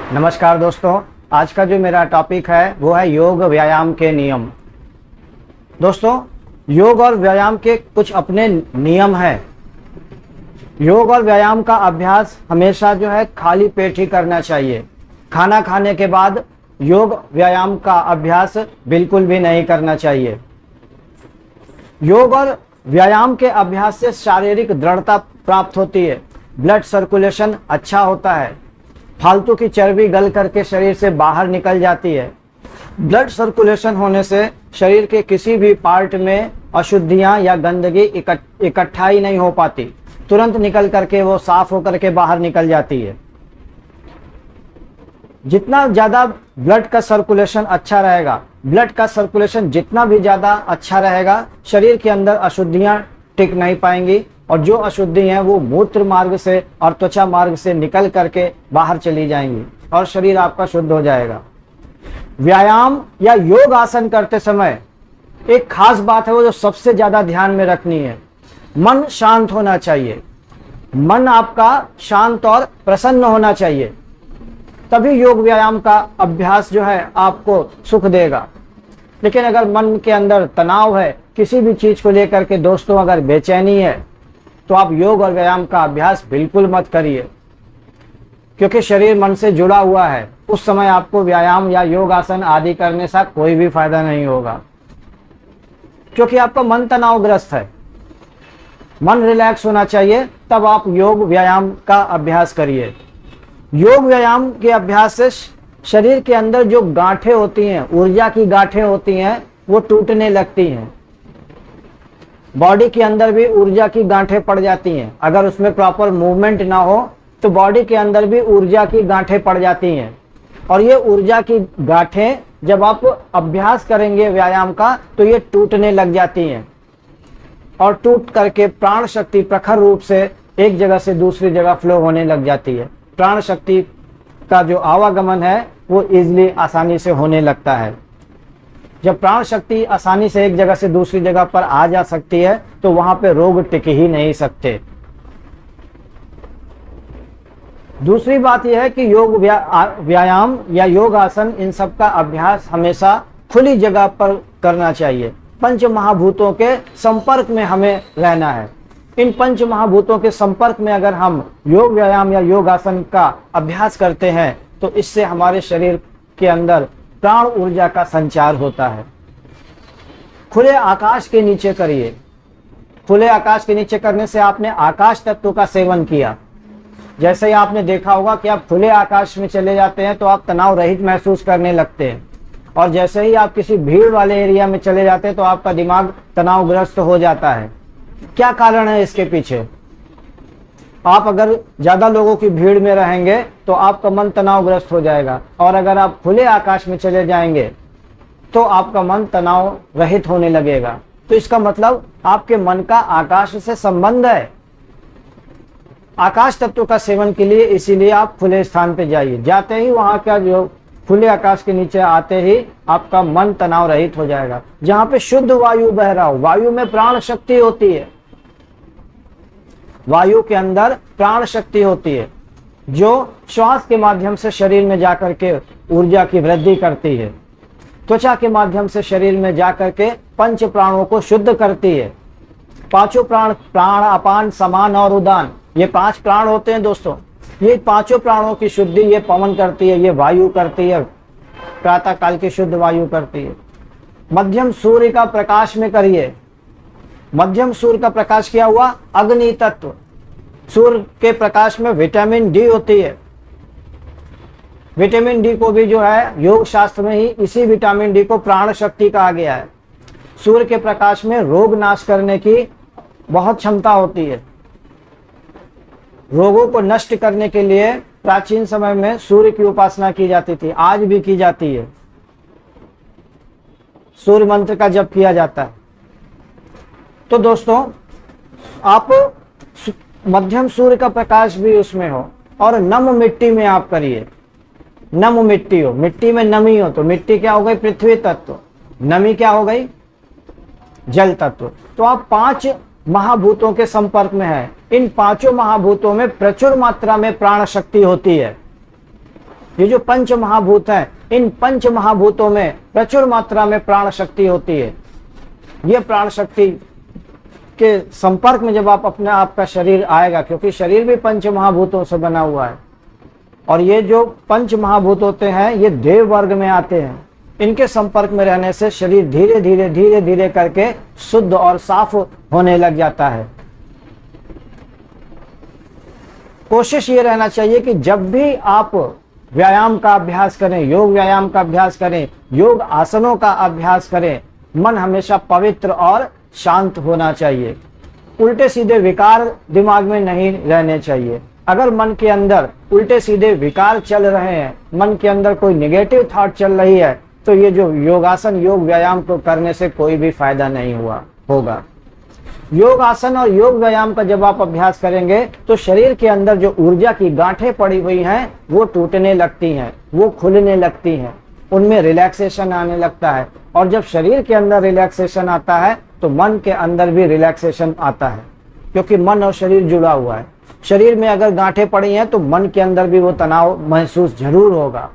नमस्कार दोस्तों, आज का जो मेरा टॉपिक है वो है योग व्यायाम के नियम। दोस्तों, योग और व्यायाम के कुछ अपने नियम हैं। योग और व्यायाम का अभ्यास हमेशा जो है खाली पेट ही करना चाहिए। खाना खाने के बाद योग व्यायाम का अभ्यास बिल्कुल भी नहीं करना चाहिए। योग और व्यायाम के अभ्यास से शारीरिक दृढ़ता प्राप्त होती है, ब्लड सर्कुलेशन अच्छा होता है, फालतू की चर्बी गल करके शरीर से बाहर निकल जाती है। ब्लड सर्कुलेशन होने से शरीर के किसी भी पार्ट में अशुद्धियां या गंदगी इकट्ठा ही नहीं हो पाती, तुरंत निकल करके वो साफ होकर के बाहर निकल जाती है। जितना ज़्यादा ब्लड का सर्कुलेशन अच्छा रहेगा, ब्लड का सर्कुलेशन जितना भी ज़्यादा अच्छा रहेगा, शरीर के अंदर अशुद्धियां टिक नहीं पाएंगी और जो अशुद्धि हैं वो मूत्र मार्ग से और त्वचा मार्ग से निकल करके बाहर चली जाएंगी और शरीर आपका शुद्ध हो जाएगा। व्यायाम या योग आसन करते समय एक खास बात है वो जो सबसे ज़्यादा ध्यान में रखनी है। मन शांत होना चाहिए। मन आपका शांत और प्रसन्न होना चाहिए, तभी योग व्यायाम का अभ्यास जो है आपको सुख देगा। लेकिन अगर मन के अंदर तनाव है, किसी भी चीज़ को लेकर के दोस्तों अगर बेचैनी है, तो आप योग और व्यायाम का अभ्यास बिल्कुल मत करिए, क्योंकि शरीर मन से जुड़ा हुआ है। उस समय आपको व्यायाम या योग आसन आदि करने से कोई भी फायदा नहीं होगा, क्योंकि आपका मन तनावग्रस्त है। मन रिलैक्स होना चाहिए, तब आप योग व्यायाम का अभ्यास करिए। योग व्यायाम के अभ्यास से शरीर के अंदर जो गांठें होती हैं, ऊर्जा की गांठें होती हैं, वो टूटने लगती हैं। बॉडी के अंदर भी ऊर्जा की गांठें पड़ जाती हैं। अगर उसमें प्रॉपर मूवमेंट ना हो तो बॉडी के अंदर भी ऊर्जा की गांठें पड़ जाती हैं। और ये ऊर्जा की गांठें जब आप अभ्यास करेंगे व्यायाम का तो ये टूटने लग जाती हैं और टूट करके प्राण शक्ति प्रखर रूप से एक जगह से दूसरी जगह फ्लो होने लग जाती है। प्राण शक्ति का जो आवागमन है वो इजीली आसानी से होने लगता है। जब प्राण शक्ति आसानी से एक जगह से दूसरी जगह पर आ जा सकती है तो वहां पे रोग टिक ही नहीं सकते। दूसरी बात यह है कि योग व्यायाम या योग आसन इन सब का अभ्यास हमेशा खुली जगह पर करना चाहिए। पंच महाभूतों के संपर्क में हमें रहना है। इन पंच महाभूतों के संपर्क में अगर हम योग व्यायाम या योग आसन का अभ्यास करते हैं तो इससे हमारे शरीर के अंदर प्राण ऊर्जा का संचार होता है। खुले आकाश के नीचे करिए। खुले आकाश के नीचे करने से आपने आकाश तत्व का सेवन किया। जैसे ही आपने देखा होगा कि आप खुले आकाश में चले जाते हैं तो आप तनाव रहित महसूस करने लगते हैं, और जैसे ही आप किसी भीड़ वाले एरिया में चले जाते हैं तो आपका दिमाग तनावग्रस्त हो जाता है। क्या कारण है इसके पीछे? आप अगर ज्यादा लोगों की भीड़ में रहेंगे तो आपका मन तनावग्रस्त हो जाएगा, और अगर आप खुले आकाश में चले जाएंगे तो आपका मन तनाव रहित होने लगेगा। तो इसका मतलब आपके मन का आकाश से संबंध है। आकाश तत्व का सेवन के लिए इसीलिए आप खुले स्थान पे जाइए। जाते ही वहां का जो खुले आकाश के नीचे आते ही आपका मन तनाव रहित हो जाएगा। जहां पे शुद्ध वायु बह रहा हो, वायु में प्राण शक्ति होती है। वायु के अंदर प्राण शक्ति होती है जो श्वास के माध्यम से शरीर में जाकर के ऊर्जा की वृद्धि करती है। त्वचा के माध्यम से शरीर में जाकर के पंच प्राणों को शुद्ध करती है। पांचों प्राण, प्राण अपान समान और उदान, ये 5 प्राण होते हैं दोस्तों। ये पांचों प्राणों की शुद्धि ये पवन करती है, ये वायु करती है, प्रातः काल की शुद्ध वायु करती है। मध्यम सूर्य का प्रकाश में करिए। मध्यम सूर्य का प्रकाश क्या हुआ? अग्नि तत्व। सूर्य के प्रकाश में विटामिन डी होती है। विटामिन डी को भी जो है योग शास्त्र में ही इसी विटामिन डी को प्राण शक्ति कहा गया है। सूर्य के प्रकाश में रोग नाश करने की बहुत क्षमता होती है। रोगों को नष्ट करने के लिए प्राचीन समय में सूर्य की उपासना की जाती थी, आज भी की जाती है। सूर्य मंत्र का जप किया जाता है। तो दोस्तों, आप मध्यम सूर्य का प्रकाश भी उसमें हो और नम मिट्टी में आप करिए। नम मिट्टी हो, मिट्टी में नमी हो, तो मिट्टी क्या हो गई? पृथ्वी तत्व। नमी क्या हो गई? जल तत्व। तो आप 5 महाभूतों के संपर्क में है। इन 5 महाभूतों में प्रचुर मात्रा में प्राण शक्ति होती है। ये जो पंच महाभूत हैं, इन पंच महाभूतों में प्रचुर मात्रा में प्राण शक्ति होती है। ये प्राण शक्ति के संपर्क में जब आप अपने आप का शरीर आएगा, क्योंकि शरीर भी पंच महाभूतों से बना हुआ है, और ये जो पंच महाभूत होते हैं ये देव वर्ग में आते हैं। इनके संपर्क में रहने से शरीर धीरे धीरे धीरे धीरे करके शुद्ध और साफ होने लग जाता है। कोशिश ये रहना चाहिए कि जब भी आप व्यायाम का अभ्यास करें, योग व्यायाम का अभ्यास करें, योग आसनों का अभ्यास करें, मन हमेशा पवित्र और शांत होना चाहिए। उल्टे सीधे विकार दिमाग में नहीं रहने चाहिए। अगर मन के अंदर उल्टे सीधे विकार चल रहे हैं, मन के अंदर कोई नेगेटिव थॉट चल रही है, तो ये जो योगासन योग व्यायाम को करने से कोई भी फायदा नहीं होगा। योग आसन और योग व्यायाम का जब आप अभ्यास करेंगे तो शरीर के अंदर जो ऊर्जा की गांठें पड़ी हुई हैं वो टूटने लगती हैं, वो खुलने लगती हैं, उनमें रिलैक्सेशन आने लगता है। और जब शरीर के अंदर रिलैक्सेशन आता है तो मन के अंदर भी रिलैक्सेशन आता है, क्योंकि मन और शरीर जुड़ा हुआ है। शरीर में अगर गांठें पड़ी हैं तो मन के अंदर भी वो तनाव महसूस जरूर होगा।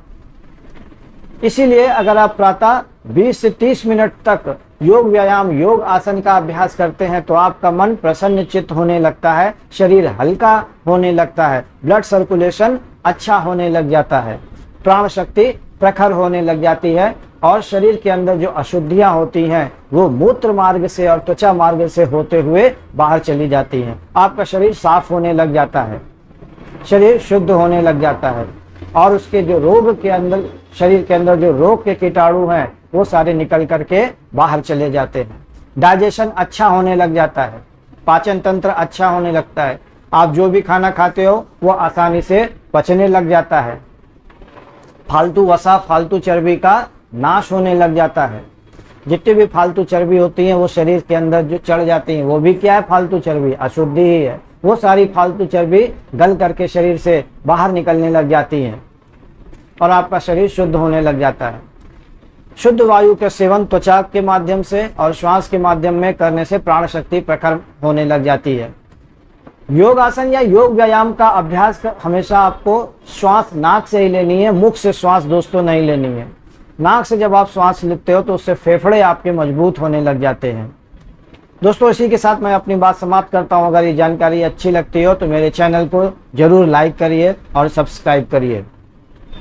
इसीलिए अगर आप प्रातः 20 से 30 मिनट तक योग व्यायाम योग आसन का अभ्यास करते हैं तो आपका मन प्रसन्नचित्त होने लगता है, शरीर हल्का होने लगता है, ब्लड सर्कुलेशन अच्छा होने लग जाता है, प्राण शक्ति प्रखर होने लग जाती है, और शरीर के अंदर जो अशुद्धियां होती हैं वो मूत्र मार्ग से और त्वचा मार्ग से होते हुए बाहर चली जाती हैं। आपका शरीर साफ होने लग जाता है, शरीर शुद्ध होने लग जाता है, और उसके जो रोग के अंदर शरीर के अंदर जो रोग के कीटाणु हैं वो सारे निकल करके बाहर चले जाते हैं। डाइजेशन अच्छा होने लग जाता है, पाचन तंत्र अच्छा होने लगता है, आप जो भी खाना खाते हो वो आसानी से पचने लग जाता है, फालतू वसा फालतू चर्बी का नाश होने लग जाता है। जितनी भी फालतू चर्बी होती है वो शरीर के अंदर जो चढ़ जाती है वो भी क्या है, फालतू चर्बी, अशुद्धि ही है। वो सारी फालतू चर्बी गल करके शरीर से बाहर निकलने लग जाती हैं और आपका शरीर शुद्ध होने लग जाता है। शुद्ध वायु के सेवन त्वचा के माध्यम से और श्वास के माध्यम में करने से प्राण शक्ति प्रखर होने लग जाती है। योग आसन या योग व्यायाम का अभ्यास हमेशा आपको श्वास नाक से ही लेनी है, मुख से श्वास दोस्तों नहीं लेनी है। नाक से जब आप श्वास लेते हो तो उससे फेफड़े आपके मजबूत होने लग जाते हैं। दोस्तों, इसी के साथ मैं अपनी बात समाप्त करता हूं। अगर ये जानकारी अच्छी लगती हो तो मेरे चैनल को जरूर लाइक करिए और सब्सक्राइब करिए।